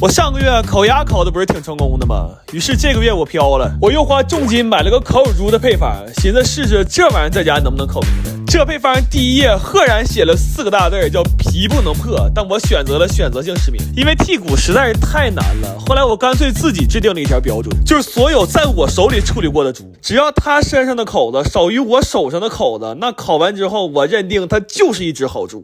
我上个月烤鸭烤的不是挺成功的吗？于是这个月我飘了，我又花重金买了个烤乳猪的配方，寻思试试这玩意儿在家能不能烤出来。这配方第一页赫然写了4个大字叫皮不能破，但我选择了选择性实名，因为剔骨实在是太难了。后来我干脆自己制定了一条标准，就是所有在我手里处理过的猪，只要它身上的口子少于我手上的口子，那烤完之后我认定它就是一只好猪。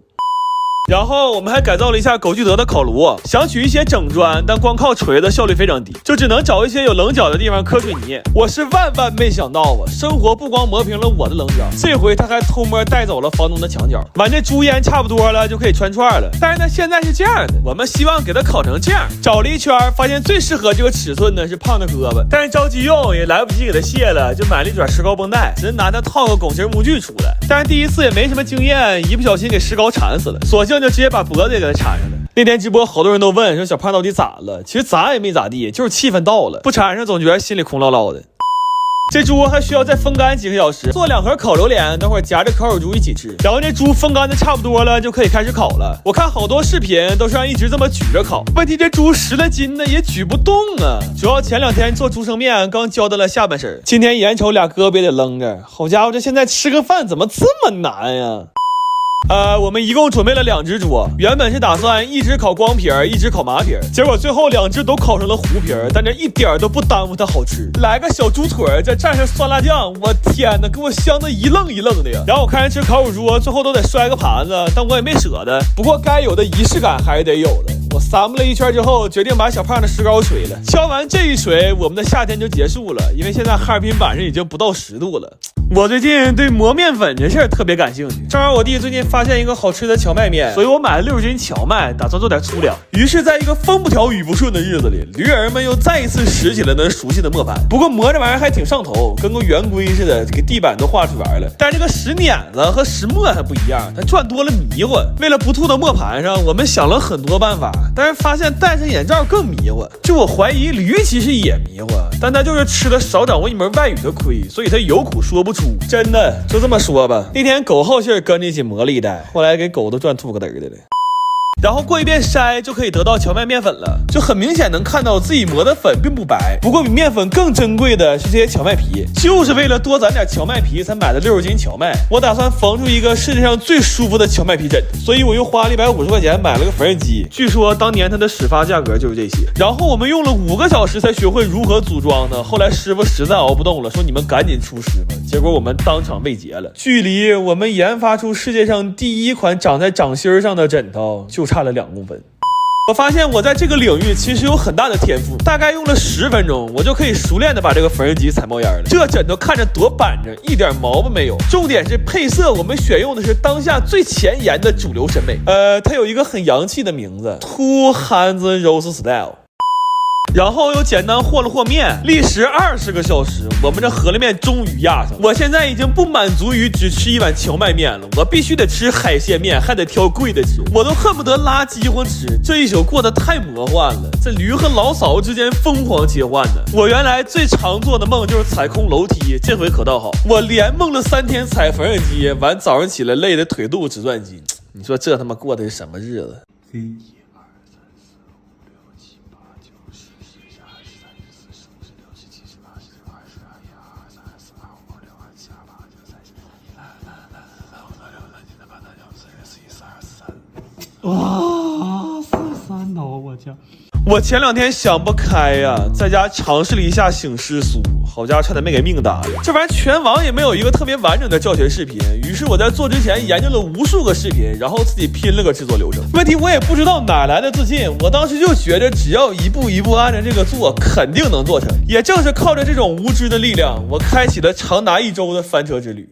然后我们还改造了一下狗聚德的烤炉，想取一些整砖，但光靠锤子效率非常低，就只能找一些有棱角的地方磕水泥。我是万万没想到啊，生活不光磨平了我的棱角，这回他还偷摸带走了房东的墙角。完这猪烟差不多了，就可以穿串了。但是呢，现在是这样的，我们希望给它烤成这样，找了一圈，发现最适合这个尺寸呢是胖的胳膊，但是着急用也来不及给它卸了，就买了一卷石膏绷带，只能拿它套个拱形模具出来。但是第一次也没什么经验，一不小心给石膏缠死了，索性就直接把脖子也给它缠上了。那天直播好多人都问说小胖到底咋了，其实咋也没咋地，就是气氛到了，不缠上总觉得心里空落落的。这猪还需要再风干几个小时，做2盒烤榴莲，等会儿夹着烤乳猪一起吃。然后这猪风干的差不多了，就可以开始烤了。我看好多视频都是让一直这么举着烤，问题这猪10来斤呢也举不动啊。主要前2天做猪生面刚交代了下半身，今天眼瞅俩胳膊得扔着，好家伙，这现在吃个饭怎么这么难呀？我们一共准备了2只猪，原本是打算一只烤光皮儿，一只烤麻皮儿，结果最后2只都烤成了糊皮儿，但这一点都不耽误它好吃。来个小猪腿儿，再蘸上酸辣酱，我天哪，给我香的一愣一愣的呀！然后我看人吃烤乳猪，最后都得摔个盘子，但我也没舍得。不过该有的仪式感还是得有的。我散布了一圈之后，决定把小胖的石膏锤了。敲完这一锤，我们的夏天就结束了，因为现在哈尔滨晚上已经不到10度了。我最近对磨面粉这事儿特别感兴趣，正好我弟最近发现一个好吃的荞麦面，所以我买了60斤荞麦，打算做点粗粮。于是在一个风不调雨不顺的日子里，驴儿们又再一次拾起了那熟悉的磨盘。不过磨这玩意儿还挺上头，跟个圆规似的，给地板都画出来了。但这个石碾子和石磨还不一样，它转多了迷糊。为了不吐到磨盘上，我们想了很多办法，但是发现戴上眼罩更迷糊。就我怀疑驴其实也迷糊，但他就是吃了少掌握一门外语的亏，所以他有苦说不出。真的就这么说吧，那天狗好信跟着一起磨了一袋，后来给狗都转吐个嘚的了。然后过一遍筛就可以得到荞麦面粉了，就很明显能看到自己磨的粉并不白。不过比面粉更珍贵的是这些荞麦皮，就是为了多攒点荞麦皮才买的60斤荞麦。我打算缝出一个世界上最舒服的荞麦皮枕，所以我又花了150块钱买了个缝纫机，据说当年它的始发价格就是这些。然后我们用了5个小时才学会如何组装呢，后来师傅实在熬不动了，说你们赶紧出师吧，结果我们当场被劫了。距离我们研发出世界上第一款长在掌心上的枕头就差了2公分。我发现我在这个领域其实有很大的天赋，大概用了10分钟，我就可以熟练的把这个缝纫机踩冒烟了。这枕头看着多板正，一点毛病没有。重点是配色，我们选用的是当下最前沿的主流审美。它有一个很洋气的名字 ，Two Hands Rose Style。然后又简单和了和面，历时20个小时，我们这饸饹面终于压上。我现在已经不满足于只吃一碗荞麦面了，我必须得吃海鲜面，还得挑贵的吃，我都恨不得拉饥荒吃。这一宿过得太魔幻了，这驴和老嫂之间疯狂切换呢。我原来最常做的梦就是踩空楼梯，这回可倒好，我连梦了3天踩缝纫机，完早上起来累得腿肚直转筋。你说这他妈过的是什么日子哇，43刀，我家！我前2天想不开呀，在家尝试了一下醒狮苏，好家伙，差点没给命搭了。这玩意儿全网也没有一个特别完整的教学视频，于是我在做之前研究了无数个视频，然后自己拼了个制作流程。问题我也不知道哪来的自信，我当时就觉得只要一步一步按照这个做，肯定能做成。也正是靠着这种无知的力量，我开启了长达1周的翻车之旅。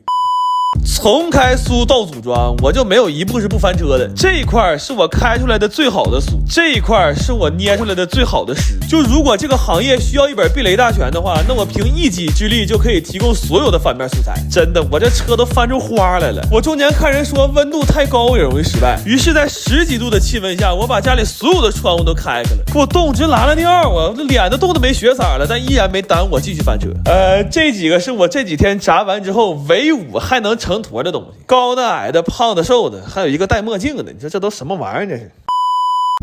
从开酥到组装，我就没有一步是不翻车的。这一块是我开出来的最好的酥，这一块是我捏出来的最好的湿。就如果这个行业需要一本避雷大全的话，那我凭一己之力就可以提供所有的翻面素材。真的，我这车都翻出花来了。我中间看人说温度太高也容易失败，于是在10几度的气温下，我把家里所有的窗户都开开了，给我冻直拉了尿啊！我这脸都冻得没血色了，但依然没耽误我继续翻车。这几个是我这几天炸完之后唯5还能成坨的东西，高的、矮的、胖的、瘦的，还有一个戴墨镜的，你说这都什么玩意儿？这是。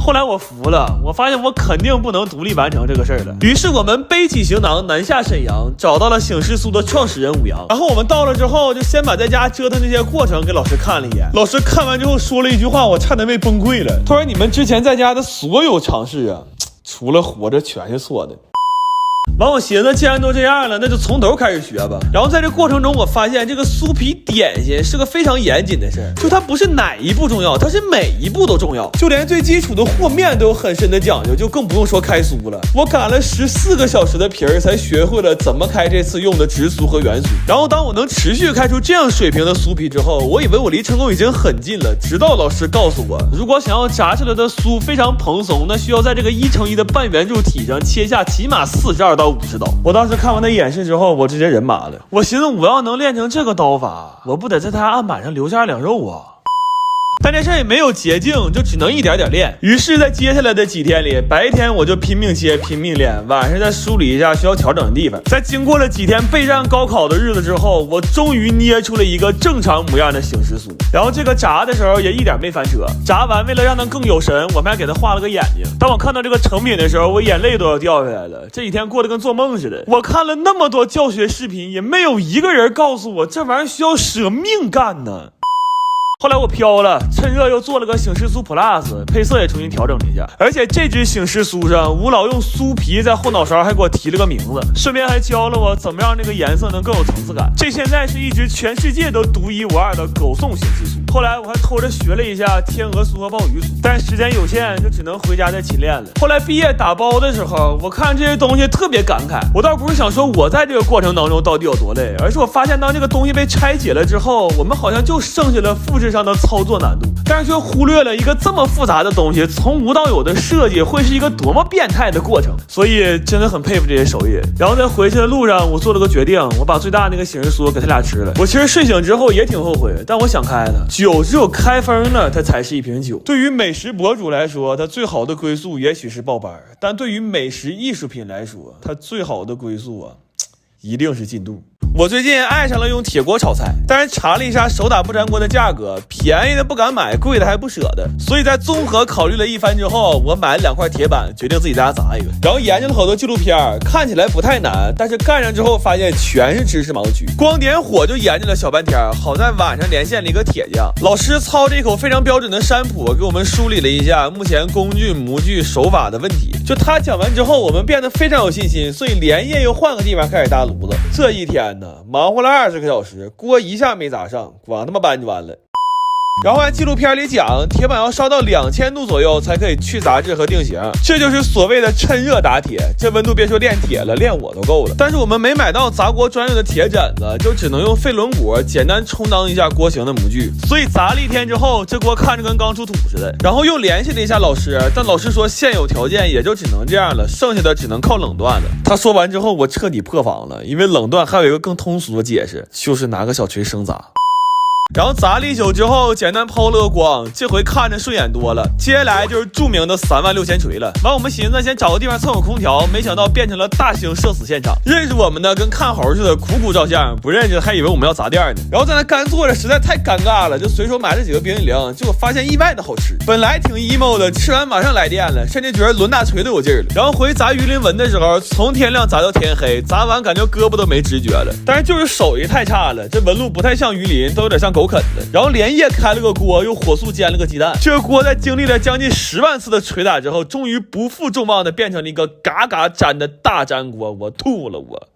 后来我服了，我发现我肯定不能独立完成这个事儿了。于是我们背起行囊南下沈阳，找到了醒狮苏的创始人武阳。然后我们到了之后，就先把在家折腾这些过程给老师看了一眼。老师看完之后说了一句话，我差点没崩溃了。他说：“你们之前在家的所有尝试啊，除了活着全是错的。”完，我寻思既然都这样了，那就从头开始学吧。然后在这过程中，我发现这个酥皮点心是个非常严谨的事儿，就它不是哪一步重要，它是每一步都重要，就连最基础的和面都有很深的讲究，就更不用说开酥了。我擀了14个小时的皮儿，才学会了怎么开这次用的直酥和圆酥。然后当我能持续开出这样水平的酥皮之后，我以为我离成功已经很近了，直到老师告诉我，如果想要炸出来的酥非常蓬松，那需要在这个1:1的半圆柱体上切下起码42到50刀。我当时看完他演示之后，我直接人麻了。我寻思，我要能练成这个刀法，我不得在他案板上留下2肉啊。但这事儿也没有捷径，就只能一点点练。于是，在接下来的几天里，白天我就拼命切、拼命练，晚上再梳理一下需要调整的地方。在经过了几天备战高考的日子之后，我终于捏出了一个正常模样的醒狮酥。然后这个炸的时候也一点没翻车，炸完为了让它更有神，我们还给它画了个眼睛。当我看到这个成品的时候，我眼泪都要掉下来了。这几天过得跟做梦似的。我看了那么多教学视频，也没有一个人告诉我这玩意儿需要舍命干呢。后来我飘了，趁热又做了个醒狮酥 Plus， 配色也重新调整了一下。而且这只醒狮酥上，吴老用酥皮在后脑勺还给我提了个名字，顺便还教了我怎么让这个颜色能更有层次感。这现在是一只全世界都独一无二的狗送醒狮酥。后来我还偷着学了一下天鹅酥和鲍鱼酥，但时间有限，就只能回家再勤练了。后来毕业打包的时候，我看这些东西特别感慨。我倒不是想说我在这个过程当中到底有多累，而是我发现当这个东西被拆解了之后，我们好像就剩下了复制上的操作难度，但是却忽略了一个这么复杂的东西从无到有的设计会是一个多么变态的过程。所以真的很佩服这些手艺。然后在回去的路上，我做了个决定，我把最大那个醒狮酥给他俩吃了。我其实睡醒之后也挺后悔，但我想开了，酒只有开封了它才是一瓶酒。对于美食博主来说，它最好的归宿也许是报班，但对于美食艺术品来说，它最好的归宿一定是进度。我最近爱上了用铁锅炒菜，但是查了一下手打不粘锅的价格，便宜的不敢买，贵的还不舍得。所以在综合考虑了一番之后，我买了2块铁板，决定自己在家砸一个。然后研究了好多纪录片，看起来不太难，但是干上之后发现全是知识盲区。光点火就研究了小半天，好在晚上连线了一个铁匠老师，操着一口非常标准的山普，给我们梳理了一下目前工具、模具、手法的问题。就他讲完之后，我们变得非常有信心，所以连夜又换个地方开始搭炉子。这一天呢，忙活了20个小时，锅一下没砸上，光他妈搬就完了。然后按纪录片里讲，铁板要烧到2000度左右才可以去杂质和定型，这就是所谓的趁热打铁。这温度别说炼铁了，炼我都够了。但是我们没买到砸锅专用的铁枕子，就只能用废轮毂简单充当一下锅型的模具。所以砸了1天之后，这锅看着跟刚出土似的。然后又联系了一下老师，但老师说现有条件也就只能这样了，剩下的只能靠冷锻了。他说完之后，我彻底破防了，因为冷锻还有一个更通俗的解释，就是拿个小锤生砸。然后砸了1宿之后，简单抛了个光，这回看着顺眼多了。接下来就是著名的36000锤了。完，我们寻思先找个地方蹭会空调，没想到变成了大型社死现场。认识我们的跟看猴似的，苦苦照相；不认识还以为我们要砸店呢。然后在那干坐着，实在太尴尬了，就随手买了几个冰激凌，结果发现意外的好吃。本来挺 emo 的，吃完马上来电了，甚至觉得抡大锤都有劲儿了。然后回砸鱼鳞纹的时候，从天亮砸到天黑，砸完感觉胳膊都没知觉了，但是就是手艺太差了，这纹路不太像鱼鳞，都有点像狗啃的。然后连夜开了个锅，又火速煎了个鸡蛋。这个锅在经历了将近10万次的捶打之后，终于不负众望的变成了一个嘎嘎粘的大粘锅。我吐了我。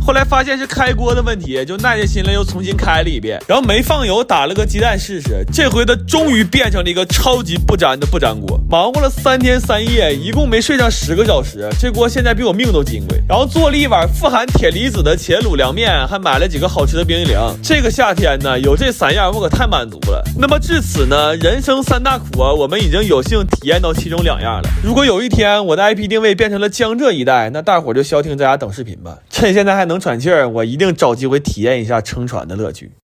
后来发现是开锅的问题，就耐着心了又重新开了一遍，然后没放油打了个鸡蛋试试。这回它终于变成了一个超级不粘的不粘锅。忙活了3天3夜，一共没睡上10个小时，这锅现在比我命都金贵。然后做了一碗富含铁离子的茄卤凉面，还买了几个好吃的冰激凌。这个夏天呢，有这3样我可太满足了。那么至此呢，人生3大苦我们已经有幸体验到其中2样了。如果有一天我的 IP 定位变成了江浙一带，那大伙就消停在家等视频吧。趁现在还能喘气儿，我一定找机会体验一下撑船的乐趣。